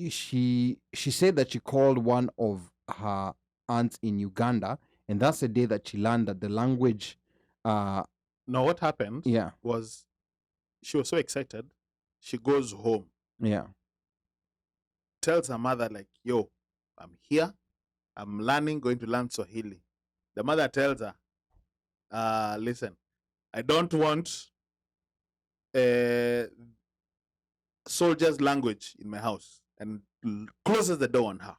she said that she called one of her aunts in Uganda, and that's the day that she learned that the language. Now, what happened Yeah, was she was so excited. She goes home, yeah, tells her mother, like, yo, I'm here. I'm going to learn Swahili. The mother tells her, listen, I don't want soldier's language in my house, and closes the door on her.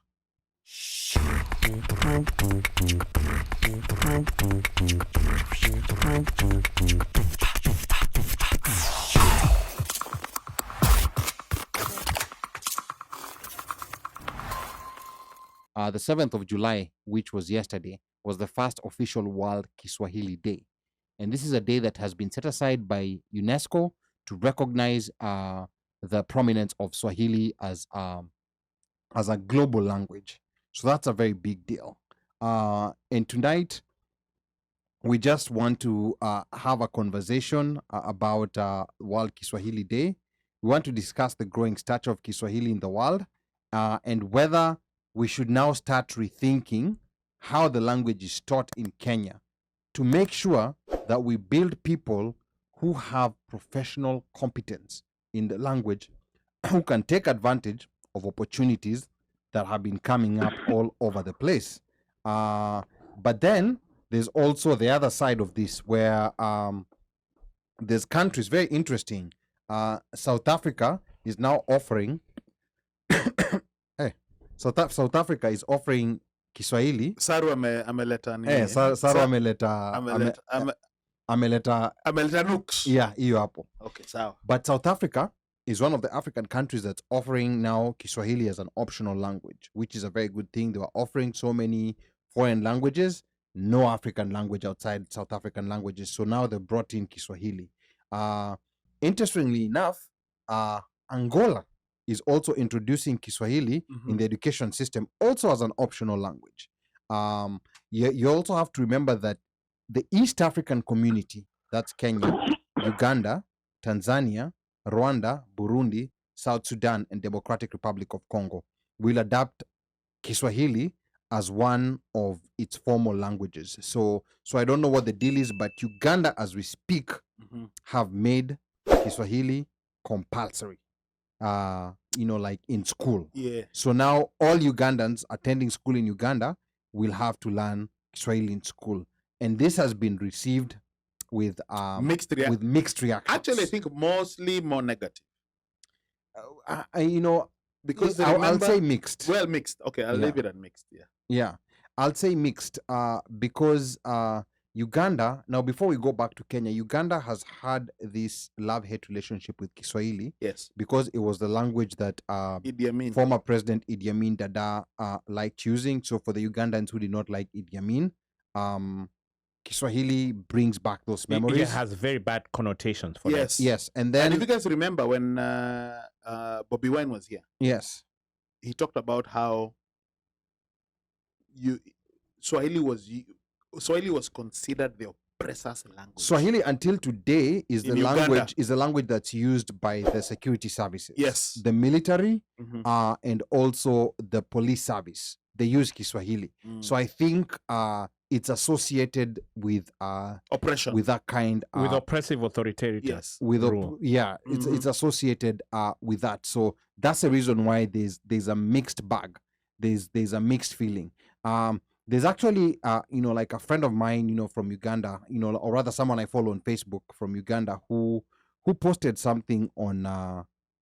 The 7th of July, which was yesterday, was the first official World Kiswahili Day. And this is a day that has been set aside by UNESCO to recognize the prominence of Swahili as a global language. So that's a very big deal. And tonight, we just want to have a conversation about World Kiswahili Day. We want to discuss the growing stature of Kiswahili in the world and whether we should now start rethinking how the language is taught in Kenya to make sure that we build people who have professional competence in the language, who can take advantage of opportunities that have been coming up all over the place. But then there's also the other side of this where there's countries, very interesting. South Africa is now offering South Africa is offering Kiswahili. Saru ameleta nini? Saru ameleta nukes. Yeah, hiyo hapo. Okay, sawa. But South Africa is one of the African countries that's offering now Kiswahili as an optional language, which is a very good thing. They were offering so many foreign languages, no African language outside South African languages. So now they brought in Kiswahili. Interestingly enough, Angola is also introducing Kiswahili in the education system, also as an optional language. You also have to remember that the East African community, that's Kenya, Uganda, Tanzania, Rwanda, Burundi, South Sudan, and Democratic Republic of Congo, will adopt Kiswahili as one of its formal languages. So I don't know what the deal is, but Uganda, as we speak, have made Kiswahili compulsory. Like in school. Yeah. So now all Ugandans attending school in Uganda will have to learn Swahili in school, and this has been received with mixed reactions. Actually, I think mostly more negative. Because I'll say mixed. Well, mixed. Okay, I'll leave it at mixed. Yeah. Yeah, I'll say mixed. Because Uganda, now before we go back to Kenya, Uganda has had this love-hate relationship with Kiswahili. Yes. Because it was the language that former President Idi Amin Dada liked using. So for the Ugandans who did not like Idi Amin, Kiswahili brings back those memories. It has very bad connotations for them. Yes. And then, if you guys remember when Bobby Wine was here, yes, he talked about how Swahili was considered the oppressor's language. Swahili until today is the language that's used by the security services. Yes. The military and also the police service. They use Kiswahili. So I think it's associated with oppression, with that kind with oppressive authoritarian. Yes. With it's associated with that. So that's the reason why there's a mixed bag. There's a mixed feeling. There's actually, like a friend of mine, from Uganda, or rather someone I follow on Facebook from Uganda who posted something on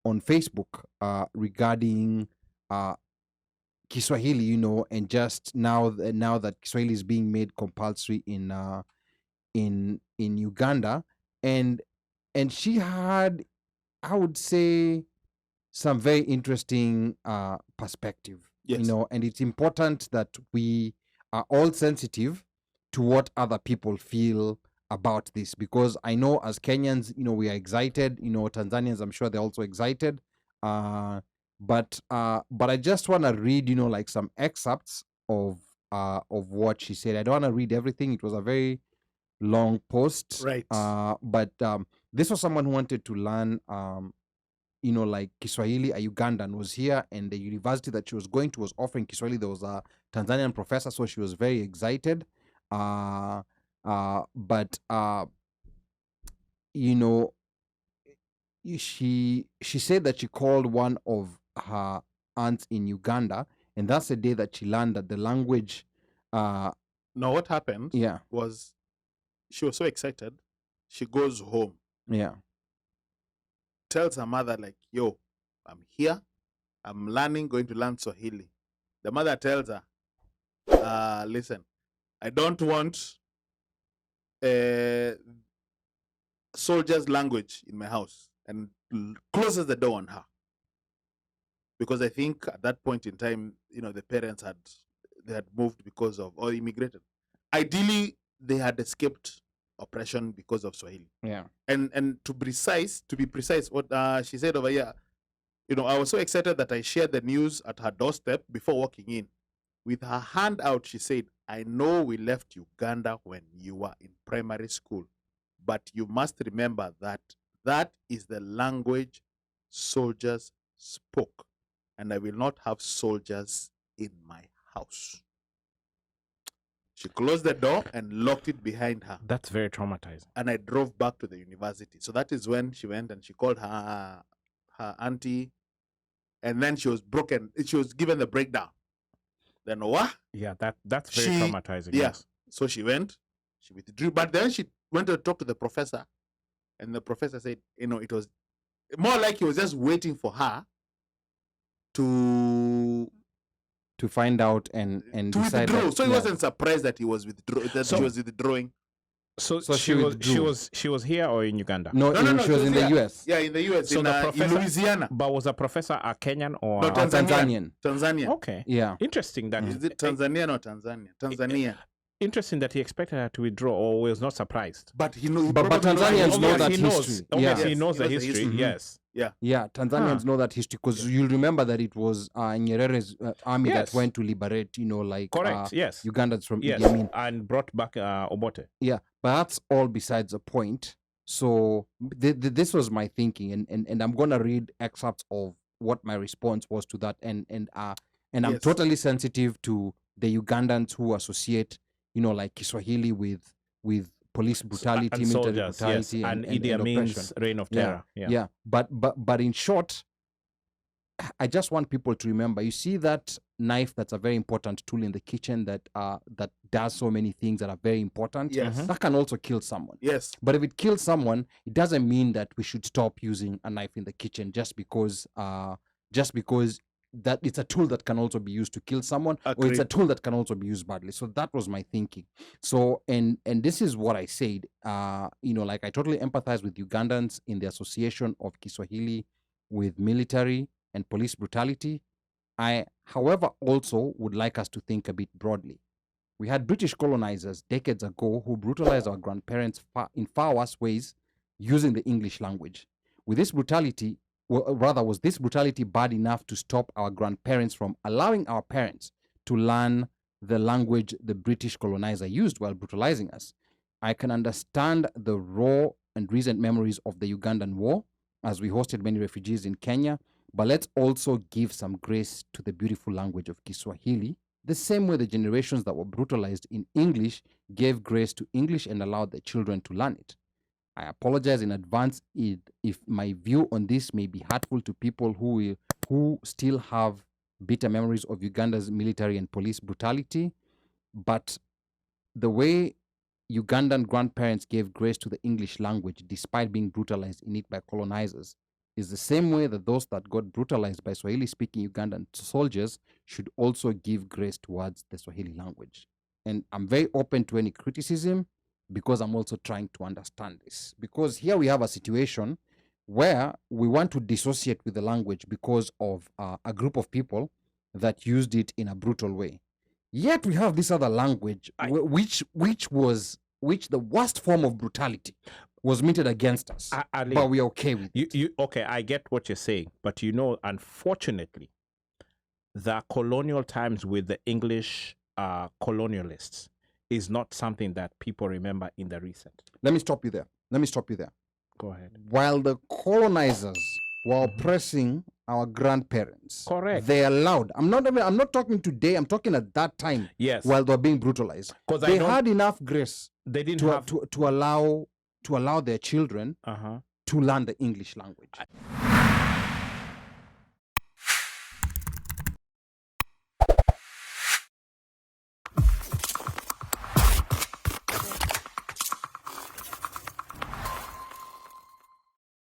Facebook regarding Kiswahili, and just now that Kiswahili is being made compulsory in Uganda, and she had, I would say, some very interesting perspective. Yes. And it's important that we are all sensitive to what other people feel about this, because I know as Kenyans, we are excited. Tanzanians, I'm sure they're also excited. But I just want to read, like some excerpts of what she said. I don't want to read everything. It was a very long post. Right. But this was someone who wanted to learn, like Kiswahili, a Ugandan, was here, and the university that she was going to was offering Kiswahili. There was a Tanzanian professor, so she was very excited. But she said that she called one of her aunts in Uganda, and that's the day that she learned that the language. No, what happened was she was so excited. She goes home. Yeah. Tells her mother, like, yo, I'm here. I'm going to learn Swahili. The mother tells her, listen, I don't want soldier's language in my house, and closes the door on her. Because I think at that point in time, the parents had moved because of, or immigrated. Ideally, they had escaped oppression because of Swahili. Yeah. And to be precise, what she said over here, I was so excited that I shared the news at her doorstep before walking in. With her hand out, she said, I know we left Uganda when you were in primary school, but you must remember that is the language soldiers spoke, and I will not have soldiers in my house. She closed the door and locked it behind her. That's very traumatizing. And I drove back to the university. So that is when she went and she called her auntie, and then she was broken. She was given the breakdown. Then what? Yeah, that's very traumatizing. Yeah. Yes. So she went, she withdrew, but then she went to talk to the professor, and the professor said, it was more like he was just waiting for her to find out and decide. Withdraw. So he wasn't surprised that she was withdrawing. So she was here or in Uganda? No, she was in the US. Yeah, in the US, So in Louisiana. But was the professor a Kenyan or No, Tanzanian? Tanzania. Okay. Yeah. Interesting that Is it Tanzania or Tanzania? Tanzania. Interesting that he expected her to withdraw or was not surprised. But he knows. But Tanzanians know that history. Obviously, he knows the history. Yes. Yeah. Tanzanians know that history because you'll remember that it was Nyerere's army that went to liberate, Correct. Yes. Ugandans from Yes. Idi Amin. And brought back Obote. Yeah, but that's all besides the point. So this was my thinking, and I'm gonna read excerpts of what my response was to that, and I'm totally sensitive to the Ugandans who associate, Kiswahili with police brutality, and military soldiers, brutality, and Idi Amin's reign of terror. Yeah. But in short, I just want people to remember, you see that knife that's a very important tool in the kitchen that does so many things that are very important. Yes. That can also kill someone. Yes. But if it kills someone, it doesn't mean that we should stop using a knife in the kitchen just because that it's a tool that can also be used to kill someone, or it's a tool that can also be used badly. So that was my thinking. So and this is what I said. I totally empathize with Ugandans in the association of Kiswahili with military and police brutality. I, however, also would like us to think a bit broadly. We had British colonizers decades ago who brutalized our grandparents in far worse ways using the English language. With this brutality, was this brutality bad enough to stop our grandparents from allowing our parents to learn the language the British colonizer used while brutalizing us? I can understand the raw and recent memories of the Ugandan war, as we hosted many refugees in Kenya, but let's also give some grace to the beautiful language of Kiswahili, the same way the generations that were brutalized in English gave grace to English and allowed their children to learn it. I apologize in advance if my view on this may be hurtful to people who still have bitter memories of Uganda's military and police brutality, but the way Ugandan grandparents gave grace to the English language despite being brutalized in it by colonizers is the same way that those that got brutalized by Swahili-speaking Ugandan soldiers should also give grace towards the Swahili language. And I'm very open to any criticism because I'm also trying to understand this. Because here we have a situation where we want to dissociate with the language because of a group of people that used it in a brutal way. Yet we have this other language, which the worst form of brutality was meted against us, but we are okay with it. Okay, I get what you're saying, but unfortunately, the colonial times with the English colonialists is not something that people remember in the recent. Let me stop you there. Go ahead. While the colonizers were oppressing our grandparents. Correct. They allowed. I'm not talking today. I'm talking at that time. Yes. While they were being brutalized. Because They had enough grace they didn't to allow their children Uh-huh. to learn the English language.